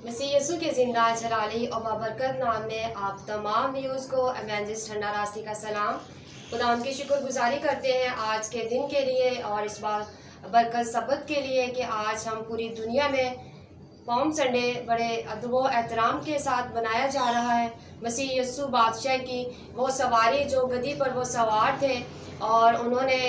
मसीह यीशु के ज़िंदा जलाली और बाबरकत नाम में आप तमाम व्यूज़ को एवेंजलिस्ट ठंडा रास्ते का सलाम। खुदा उनकी शुक्रगुजारी करते हैं आज के दिन के लिए और इस बार बरकत सबत के लिए कि आज हम पूरी दुनिया में पाम संडे बड़े अदब व एहतराम के साथ मनाया जा रहा है। मसीह यीशु बादशाह की वो सवारी जो गद्दी पर वो सवार थे और उन्होंने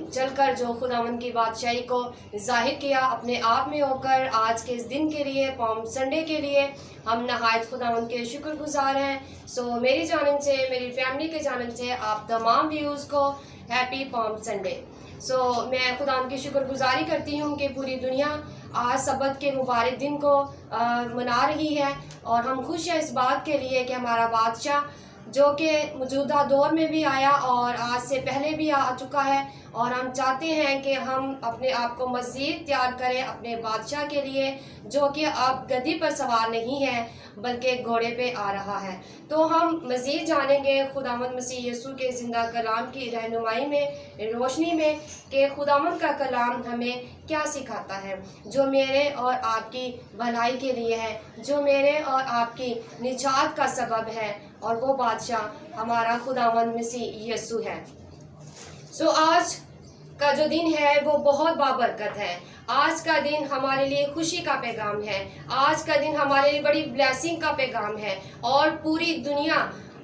चलकर जो खुदावंद की बादशाही को जाहिर किया अपने आप में होकर, आज के इस दिन के लिए पाम संडे के लिए हम नहायत खुदावंद के शुक्रगुजार हैं। सो मेरी जानिब से, मेरी फैमिली के जानिब से आप तमाम व्यूज़ को हैप्पी पाम संडे। सो मैं खुदावंद की शुक्रगुजारी करती हूँ कि पूरी दुनिया आज सबत के मुबारक दिन को मना रही है और हम खुश हैं इस बात के लिए कि हमारा बादशाह जो कि मौजूदा दौर में भी आया और आज से पहले भी आ चुका है और हम चाहते हैं कि हम अपने आप को मज़ीद तैयार करें अपने बादशाह के लिए जो कि अब गद्दी पर सवार नहीं है बल्कि घोड़े पे आ रहा है। तो हम मज़ीद जानेंगे खुदावंद मसीह यीशु के ज़िंदा कलाम की रहनुमाई में, रोशनी में, कि खुदावंद का कलाम हमें क्या सिखाता है जो मेरे और आपकी भलाई के लिए है, जो मेरे और आपकी निजात का सबब है, और वो बादशाह हमारा खुदावंद मसीह यीशु है। सो आज का जो दिन है वो बहुत बाबरकत है। आज का दिन हमारे लिए खुशी का पैगाम है, आज का दिन हमारे लिए बड़ी ब्लेसिंग का पैगाम है और पूरी दुनिया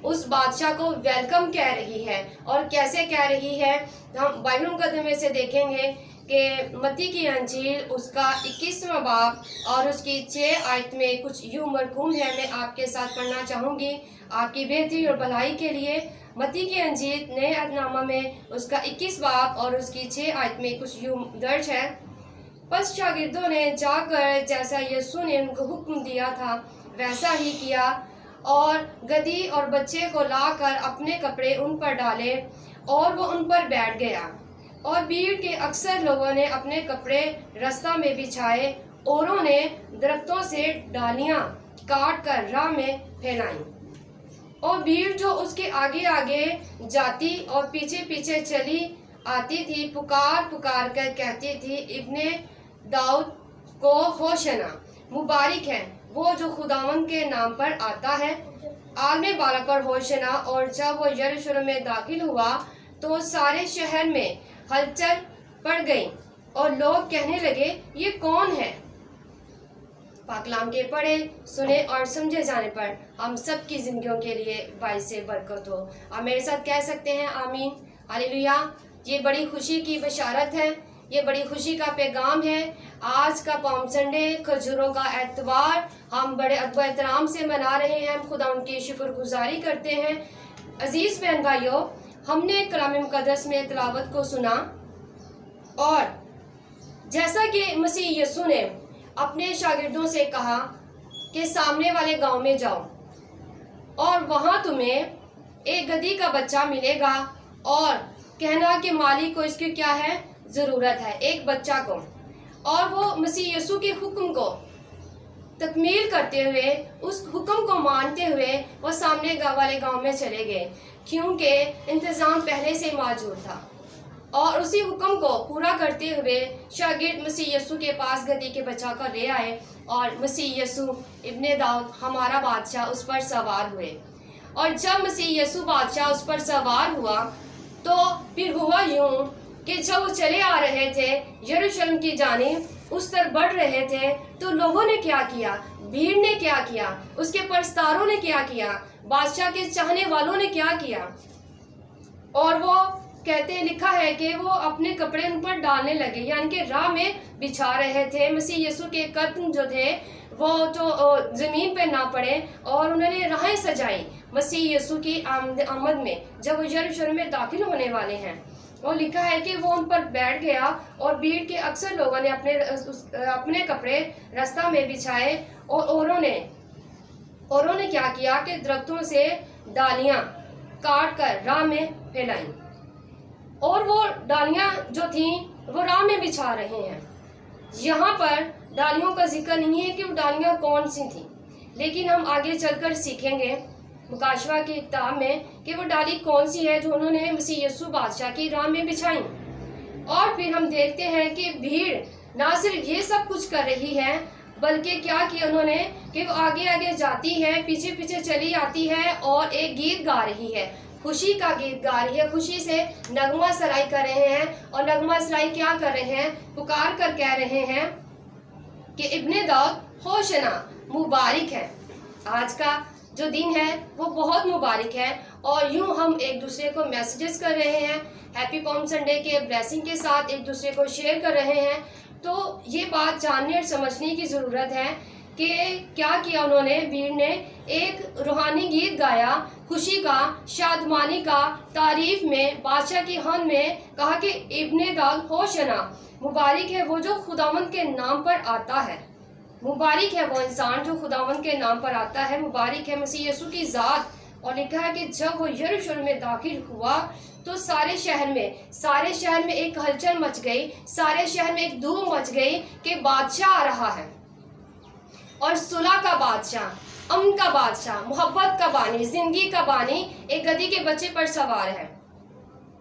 उस बादशाह को वेलकम कह रही है। और कैसे कह रही है हम बाइबल मुकद्दमे से देखेंगे कि मत्ती की अंजील उसका 21वां बाब और उसकी 6 आयत में कुछ यूं मरकूम है। मैं आपके साथ पढ़ना चाहूँगी आपकी बेहतरी और भलाई के लिए। मत्ती की अंजील नए अहदनामा में उसका 21 बाब और उसकी 6 आयत में कुछ यूं दर्ज है। बस शागिर्दों ने जाकर जैसा यीशु ने उनको हुक्म दिया था वैसा ही किया और गद्दी और बच्चे को लाकर अपने कपड़े उन पर डाले और वो उन पर बैठ गया। और भीड़ के अक्सर लोगों ने अपने कपड़े रास्ता में बिछाए, औरों ने दरख्तों से डालियां काट कर राह में फैलाई। और भीड़ जो उसके आगे आगे जाती और पीछे पीछे चली आती थी पुकार पुकार कर कहती थी, इब्ने दाऊद को होशना, मुबारक है वो जो खुदावंद के नाम पर आता है, आलमे बाला पर होशना। और जब वो यरूशलेम में दाखिल हुआ तो सारे शहर में हलचल पड़ गई और लोग कहने लगे ये कौन है। पाकलाम के पढ़े सुने और समझे जाने पर हम सब की जिंदगियों के लिए बाइस से बरकत हो। आप मेरे साथ कह सकते हैं आमीन, हालेलुया। ये बड़ी खुशी की बशारत है, ये बड़ी खुशी का पैगाम है। आज का पाम संडे, खजूरों का एतवार हम बड़े अदब एहतराम से मना रहे हैं। हम खुदा उनकी शुक्रगुजारी करते हैं। अजीज बहन भाइयों, हमने कलाम मुकद्दस में तिलावत को सुना और जैसा कि मसीह यीशु ने अपने शागिर्दों से कहा कि सामने वाले गांव में जाओ और वहां तुम्हें एक गद्दी का बच्चा मिलेगा और कहना कि मालिक को इसकी क्या है ज़रूरत है, एक बच्चा को। और वो मसीह यीशु के हुक्म को तकमील करते हुए, उस हुक्म को मानते हुए वो सामने वाले गांव में चले गए क्योंकि इंतज़ाम पहले से मौजूद था। और उसी हुक्म को पूरा करते हुए शागिर्द मसीह यीशु के पास गद्दी के बच्चा को ले आए और मसीह यीशु इब्ने दाऊद हमारा बादशाह उस पर सवार हुए। और जब मसीह यीशु बादशाह उस पर सवार हुआ तो फिर हुआ यूं कि जब वो चले आ रहे थे यरूशलेम की जानिब, उस तरफ बढ़ रहे थे, तो लोगों ने क्या किया, भीड़ ने क्या किया, उसके परस्तारों ने क्या किया, बादशाह के चाहने वालों ने क्या किया। और वो कहते लिखा है कि वो अपने कपड़े उन पर डालने लगे, यानी कि राह में बिछा रहे थे। मसीह यीशु के कदम जो थे वो जो ज़मीन पे ना पड़े और उन्होंने राहें सजाई मसीह यीशु की आमद में जब वो यरूशलेम में दाखिल होने वाले हैं। और लिखा है कि वो उन पर बैठ गया और भीड़ के अक्सर लोगों ने अपने कपड़े रास्ता में बिछाए और औरों ने क्या किया कि दरख्तों से डालियां काट कर राह में फैलाई। और वो डालियां जो थीं वो राह में बिछा रहे हैं। यहाँ पर डालियों का जिक्र नहीं है कि वो डालियां कौन सी थीं, लेकिन हम आगे चलकर सीखेंगे मुकाशवा की किताब में कि वो डाली कौन सी है जो उन्होंने मसीह यीशु बादशाह की राह में बिछाई। और फिर हम देखते हैं कि भीड़ ना सिर्फ ये सब कुछ कर रही है بلکہ کیا کیا انہوں نے کہ وہ آگے آگے جاتی ہے، پیچھے پیچھے چلی آتی ہے اور ایک گیت گا رہی ہے، خوشی کا گیت گا رہی ہے، خوشی سے نغمہ سرائی کر رہے ہیں۔ اور نغمہ سرائی کیا کر رہے ہیں؟ پکار کر کہہ رہے ہیں کہ ابن داؤد ہوشنا، مبارک ہے۔ آج کا جو دن ہے وہ بہت مبارک ہے، اور یوں ہم ایک دوسرے کو میسیجز کر رہے ہیں، ہیپی پالم سنڈے کے بلیسنگ کے ساتھ ایک دوسرے کو شیئر کر رہے ہیں۔ تو یہ بات جاننے اور سمجھنے کی ضرورت ہے کہ کیا کیا انہوں نے، بھیڑ نے ایک روحانی گیت گایا، خوشی کا، شادمانی کا، تعریف میں، بادشاہ کی حمد میں، کہا کہ ابن داؤد ہوشنا، مبارک ہے وہ جو خداوند کے نام پر آتا ہے، مبارک ہے وہ انسان جو خداوند کے نام پر آتا ہے، مبارک ہے مسیح یسوع کی ذات۔ اور لکھا ہے کہ جب وہ یروشلم میں داخل ہوا تو سارے شہر میں ایک ہلچل مچ گئی، سارے شہر میں ایک دھوم مچ گئی کہ بادشاہ آ رہا ہے، اور صلح کا بادشاہ، امن کا بادشاہ، محبت کا بانی، زندگی کا بانی ایک گدھی کے بچے پر سوار ہے۔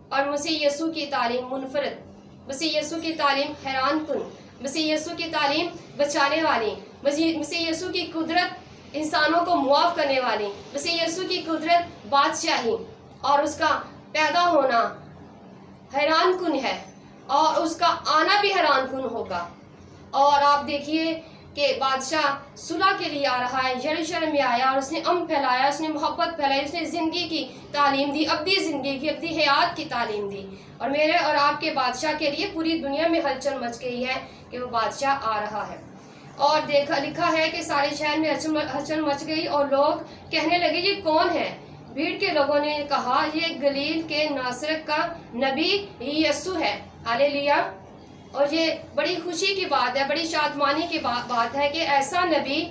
اور مسیح یسوع کی تعلیم منفرد، مسیح یسوع کی تعلیم حیران کن، مسیح یسوع کی تعلیم بچانے والی، مسیح یسوع کی قدرت انسانوں کو معاف کرنے والی، مسیح یسوع کی قدرت بادشاہی اور اس کا پیدا ہونا حیران کن ہے، اور اس کا آنا بھی حیران کن ہوگا۔ اور آپ دیکھیے کہ بادشاہ صلح کے لیے آ رہا ہے، یروشلم میں آیا اور اس نے امن پھیلایا، اس نے محبت پھیلائی، اس نے زندگی کی تعلیم دی، ابدی زندگی کی، ابدی حیات کی تعلیم دی۔ اور میرے اور آپ کے بادشاہ کے لیے پوری دنیا میں ہلچل مچ گئی ہے کہ وہ بادشاہ آ رہا ہے۔ اور لکھا ہے کہ سارے شہر میں ہلچل مچ گئی اور لوگ کہنے لگے یہ کون ہے؟ بھیڑ کے لوگوں نے کہا یہ گلیل کے ناصرت کا نبی یسوع ہے۔ ہاللیلویا! اور یہ بڑی خوشی کی بات ہے، بڑی شادمانی کی بات ہے کہ ایسا نبی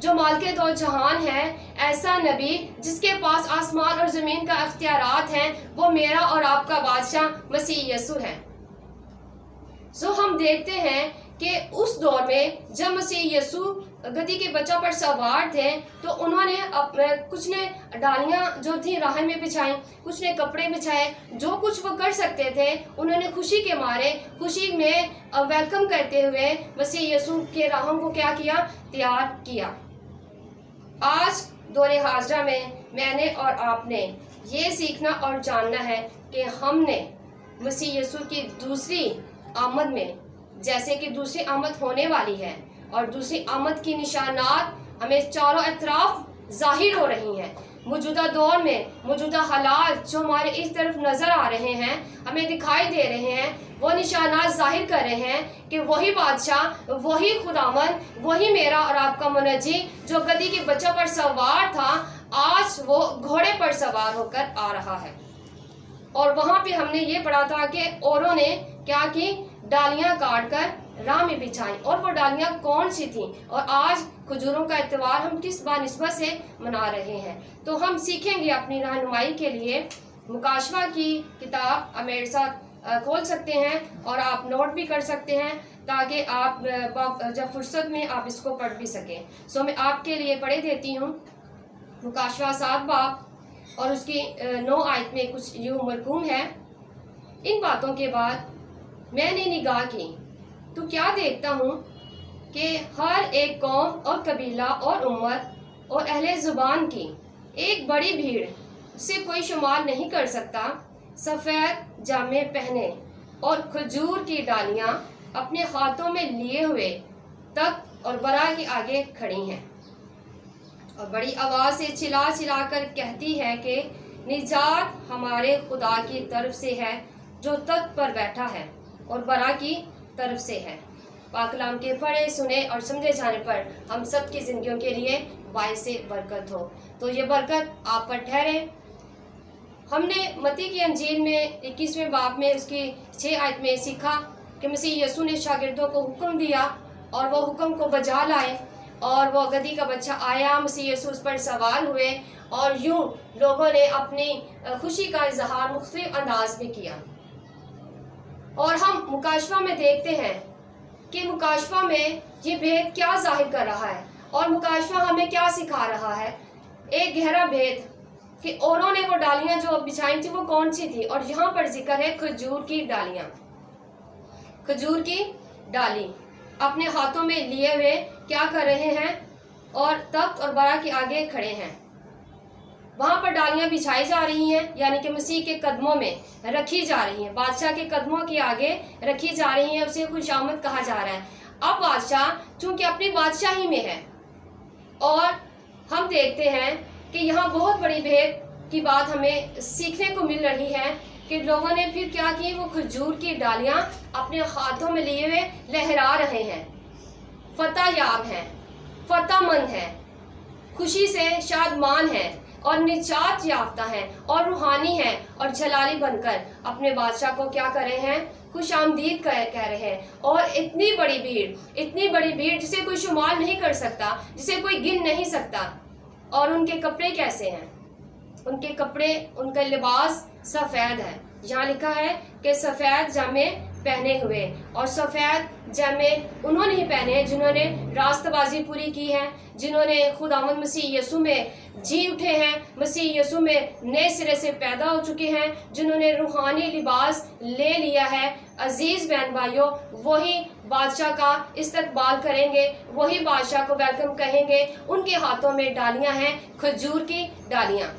جو مالک دو جہان ہے، ایسا نبی جس کے پاس آسمان اور زمین کا اختیارات ہیں، وہ میرا اور آپ کا بادشاہ مسیح یسوع ہے۔ ہم دیکھتے ہیں کہ اس دور میں جب مسیح یسوع گدھی کے بچہ پر سوار تھے تو انہوں نے کچھ نے ڈالیاں جو تھیں راہ میں بچھائیں، کچھ نے کپڑے بچھائے، جو کچھ وہ کر سکتے تھے انہوں نے خوشی کے مارے، خوشی میں ویلکم کرتے ہوئے مسیح یسوع کے راہوں کو کیا کیا؟ تیار کیا۔ آج دور حاضرہ میں نے اور آپ نے یہ سیکھنا اور جاننا ہے کہ ہم نے مسیح یسوع کی دوسری آمد میں، جیسے کہ دوسری آمد ہونے والی ہے اور دوسری آمد کی نشانات ہمیں چاروں اطراف ظاہر ہو رہی ہیں، موجودہ دور میں موجودہ حالات جو ہمارے اس طرف نظر آ رہے ہیں، ہمیں دکھائی دے رہے ہیں، وہ نشانات ظاہر کر رہے ہیں کہ وہی بادشاہ، وہی خداوند، وہی میرا اور آپ کا منجی جو گدھی کے بچہ پر سوار تھا، آج وہ گھوڑے پر سوار ہو کر آ رہا ہے۔ اور وہاں پہ ہم نے یہ پڑھا تھا کہ اوروں نے کیا کی؟ ڈالیاں کاٹ کر راہ میں بچھائیں۔ اور وہ ڈالیاں کون سی تھیں؟ اور آج کھجوروں کا اتوار ہم کس بنسبت سے منا رہے ہیں؟ تو ہم سیکھیں گے اپنی رہنمائی کے لیے مکاشفہ کی کتاب آپ میرے ساتھ کھول سکتے ہیں اور آپ نوٹ بھی کر سکتے ہیں تاکہ آپ جب فرصت میں آپ اس کو پڑھ بھی سکیں۔ میں آپ کے لیے پڑھے دیتی ہوں مکاشفہ 7 باب اور اس کی 9 آیت میں کچھ یوں مرقوم ہے۔ ان باتوں کے بعد میں نے نگاہ کی تو کیا دیکھتا ہوں کہ ہر ایک قوم اور قبیلہ اور امت اور اہل زبان کی ایک بڑی بھیڑ، اسے کوئی شمار نہیں کر سکتا، سفید جامے پہنے اور کھجور کی ڈالیاں اپنے ہاتھوں میں لیے ہوئے تخت اور برا کے آگے کھڑی ہیں، اور بڑی آواز سے چلا چلا کر کہتی ہے کہ نجات ہمارے خدا کی طرف سے ہے جو تخت پر بیٹھا ہے اور برا کی طرف سے ہے۔ پاک کلام کے پڑھے سنے اور سمجھے جانے پر ہم سب کی زندگیوں کے لیے باعث برکت ہو۔ تو یہ برکت آپ پر ٹھہرے۔ ہم نے متی کی انجیل میں 21ویں باب میں اس کی 6 آیت میں سیکھا کہ مسیح یسوع نے شاگردوں کو حکم دیا اور وہ حکم کو بجا لائے، اور وہ گدھی کا بچہ آیا، مسیح یسوع اس پر سوار ہوئے، اور یوں لوگوں نے اپنی خوشی کا اظہار مختلف انداز میں کیا۔ اور ہم مکاشفہ میں دیکھتے ہیں کہ مکاشفہ میں یہ بھید کیا ظاہر کر رہا ہے اور مکاشفہ ہمیں کیا سکھا رہا ہے۔ ایک گہرا بھید کہ اوروں نے وہ ڈالیاں جو بچھائی تھی وہ کون سی تھی، اور یہاں پر ذکر ہے کھجور کی ڈالیاں، کھجور کی ڈالی۔ अपने हाथों में लिए हुए क्या कर रहे हैं और तख्त और बारह के आगे खड़े हैं। वहाँ पर डालियाँ बिछाई जा रही हैं, यानी कि मसीह के कदमों में रखी जा रही हैं, बादशाह के कदमों के आगे रखी जा रही हैं, उसे खुशामद कहा जा रहा है। अब बादशाह चूंकि अपनी बादशाही में है, और हम देखते हैं कि यहाँ बहुत बड़ी भेद की बात हमें सीखने को मिल रही है कि लोगों ने फिर क्या की, वो खजूर की डालियाँ अपने हाथों में लिए हुए लहरा रहे हैं, फतह याब हैं, फतहमंद हैं, खुशी से शादमान हैं और निजात याफ्ता हैं और रूहानी हैं और जलाली बनकर अपने बादशाह को क्या कर रहे हैं, खुश आमदीद कह रहे हैं। और इतनी बड़ी भीड़ जिसे कोई शुमार नहीं कर सकता, जिसे कोई गिन नहीं सकता। और उनके कपड़े कैसे हैं? उनके कपड़े, उनका लिबास सफ़ेद है। यहाँ लिखा है कि सफ़ेद जामे पहने हुए, और सफ़ेद जामे उन्होंने ही पहने हैं जिन्होंने रास्तबाजी पूरी की है, जिन्होंने खुदावंद मसीह यीशु में जी उठे हैं, मसीह यीशु में नए सिरे से पैदा हो चुके हैं, जिन्होंने रूहानी लिबास ले लिया है। अजीज़ बहन भाइयों, वही बादशाह का इस्तकबाल करेंगे, वही बादशाह को वेलकम कहेंगे। उनके हाथों में डालियाँ हैं, खजूर की डालियाँ,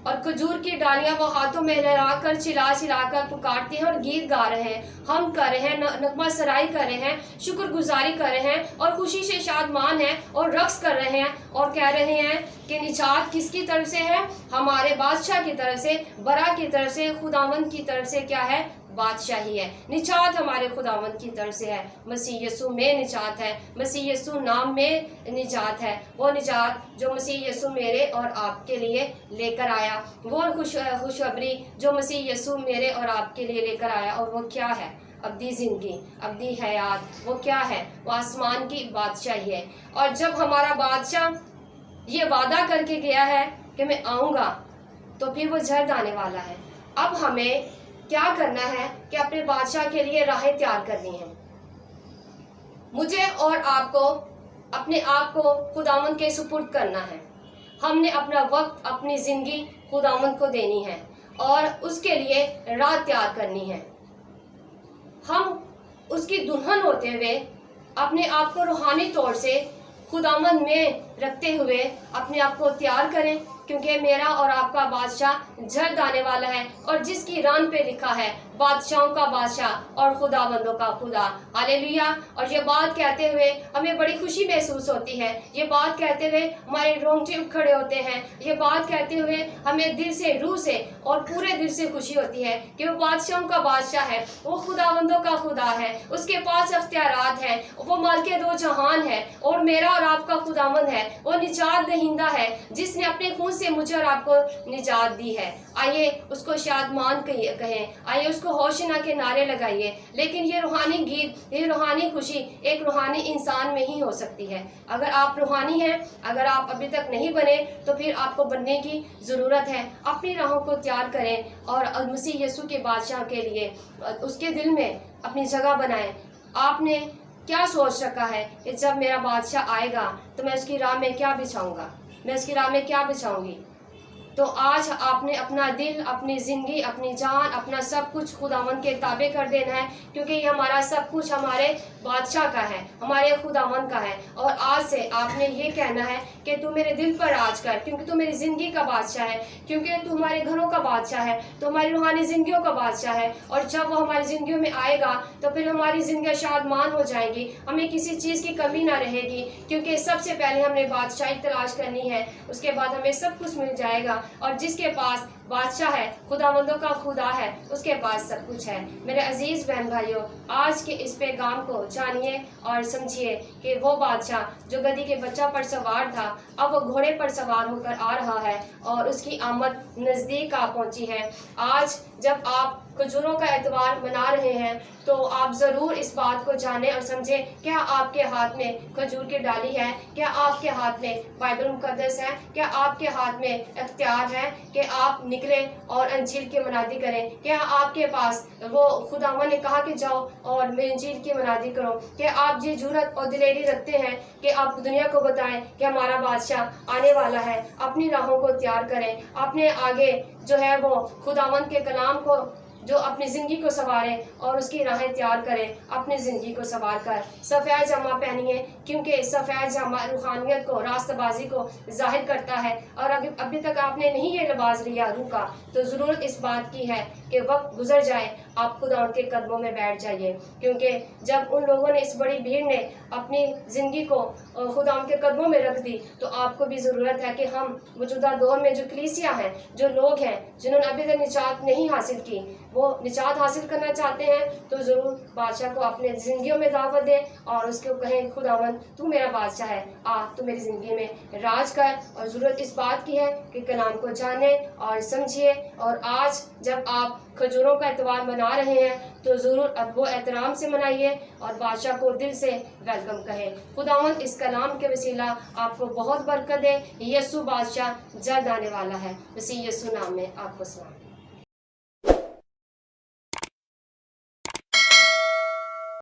और खजूर की डालियाँ वो हाथों में लहरा कर चिल्ला कर पुकारते हैं और गीत गा रहे हैं, हम कर रहे हैं, नगमा सराई कर रहे हैं, शुक्रगुजारी कर रहे हैं और खुशी से शादमान हैं और रक्स कर रहे हैं और कह रहे हैं कि निजात किसकी तरफ से है? हमारे बादशाह की तरफ से, बरा की तरफ से, खुदावंद की तरफ से क्या है? बादशाही है। निजात हमारे खुदावंद की तरफ से है, मसीह यीशु में निजात है, मसीह यीशु नाम में निजात है। वो निजात जो मसीह यीशु मेरे और आपके लिए लेकर आया, वो खुशखबरी जो मसीह यीशु मेरे और आपके लिए लेकर आया, और वो क्या है? अब्दी ज़िंदगी, अब्दी हयात। वो क्या है? वो आसमान की बादशाही है। और जब हमारा बादशाह ये वादा करके गया है कि मैं आऊँगा, तो फिर वो जल्द आने वाला है। अब हमें क्या करना है कि अपने बादशाह के लिए राहें तैयार करनी है। मुझे और आपको अपने आप को खुदावंद के सुपुर्द करना है। हमने अपना वक्त, अपनी ज़िंदगी खुदावंद को देनी है और उसके लिए राह तैयार करनी है। हम उसकी दुल्हन होते हुए अपने आप को रूहानी तौर से खुदावंद में रखते हुए अपने आप को तैयार करें, क्योंकि मेरा और आपका बादशाह जल्द आने वाला है, और जिसकी रान पे लिखा है बादशाहों का बादशाह और खुदावंदों का खुदा। हालेलुया। और ये बात कहते हुए हमें बड़ी खुशी महसूस होती है, ये बात कहते हुए हमारे रोंगटे खड़े होते हैं, ये बात कहते हुए हमें दिल से, रूह से और पूरे दिल से खुशी होती है कि वो बादशाहों का बादशाह है, वो खुदावंदों का खुदा है, उसके पास अख्तियारात हैं, वो मालिक दो जहान है और मेरा और आपका खुदावंद है। वो निजात दहिंदा है जिसने अपने खून से मुझे और आपको निजात दी है। आइए उसको शादमान कहें, आइए उसको होशना के नारे लगाइए। लेकिन ये रूहानी गीत, ये रूहानी खुशी एक रूहानी इंसान में ही हो सकती है। अगर आप रूहानी हैं, अगर आप अभी तक नहीं बने, तो फिर आपको बनने की ज़रूरत है। अपनी राहों को तैयार करें और मसीह यीशु के बादशाह के लिए उसके दिल में अपनी जगह बनाएं। आपने क्या सोच रखा है कि जब मेरा बादशाह आएगा तो मैं उसकी राह में क्या बिछाऊंगा, मैं उसकी राह में क्या बिछाऊंगी? तो आज आपने अपना दिल, अपनी ज़िंदगी, अपनी जान, अपना सब कुछ खुदावंद के ताबे कर देना है, क्योंकि ये हमारा सब कुछ हमारे बादशाह का है, हमारे खुदावंद का है। और आज से आपने ये कहना है कि तू मेरे दिल पर राज कर, क्योंकि तू मेरी ज़िंदगी का बादशाह है, क्योंकि तू हमारे घरों का बादशाह है, तो हमारी रूहानी ज़िंदगियों का बादशाह है। और जब वो हमारी ज़िंदगियों में आएगा तो फिर हमारी ज़िंदगी शादमान हो जाएंगी, हमें किसी चीज़ की कमी ना रहेगी, क्योंकि सबसे पहले हमने बादशाही तलाश करनी है, उसके बाद हमें सब कुछ मिल जाएगा। और जिसके पास बादशाह है, खुदावंदों का खुदा है, उसके पास सब कुछ है। मेरे अजीज़ बहन भाइयों, आज के इस पैगाम को जानिए और समझिए कि वो बादशाह जो गधी के बच्चा पर सवार था, अब वो घोड़े पर सवार होकर आ रहा है और उसकी आमद नज़दीक आ पहुंची है। आज जब आप खजूरों का एतवार मना रहे हैं, तो आप ज़रूर इस बात को जानें और समझें, क्या आपके हाथ में खजूर की डाली है? क्या आपके हाथ में बाइबल मुकद्दस है? क्या आपके हाथ में इख्तियार है कि आप निकलें और अंजील की मनादी करें? क्या आपके पास वो खुदावंद ने कहा कि जाओ और अंजील की मनादी करो? क्या आप ये जुर्रत और दिलेरी रखते हैं कि आप दुनिया को बताएं कि हमारा बादशाह आने वाला है? अपनी राहों को तैयार करें, अपने आगे जो है वो खुदावंद के कलाम को جو اپنی زندگی کو سنوارے اور اس کی راہیں تیار کرے، اپنی زندگی کو سنوار کر سفید جامہ پہنیے، کیونکہ سفید جامہ روحانیت کو، راست بازی کو ظاہر کرتا ہے۔ اور ابھی تک آپ نے نہیں یہ لباس لیا روح کا، تو ضرورت اس بات کی ہے کہ وقت گزر جائے، آپ خدا ان کے قدموں میں بیٹھ جائیے، کیونکہ جب ان لوگوں نے، اس بڑی بھیڑ نے اپنی زندگی کو خدا ان کے قدموں میں رکھ دی، تو آپ کو بھی ضرورت ہے کہ ہم موجودہ دور میں جو کلیسیا ہیں، جو لوگ ہیں جنہوں نے ابھی تک نجات نہیں حاصل کی، وہ نجات حاصل کرنا چاہتے ہیں، تو ضرور بادشاہ کو اپنے زندگیوں میں دعوت دیں اور اس کو کہیں خداوند تو میرا بادشاہ ہے، تو میری زندگی میں راج کر۔ اور ضرورت اس بات کی ہے کہ کلام کو جانیں اور سمجھیے، اور آج جب آپ کھجوروں کا اتوار منا رہے ہیں تو ضرور اب وہ احترام سے منائیے اور بادشاہ کو دل سے ویلکم کہیں۔ خداوند اس کلام کے وسیلہ آپ کو بہت برکت دے۔ یسوع بادشاہ جلد آنے والا ہے، مسیح یسوع نام میں آپ کو سلام۔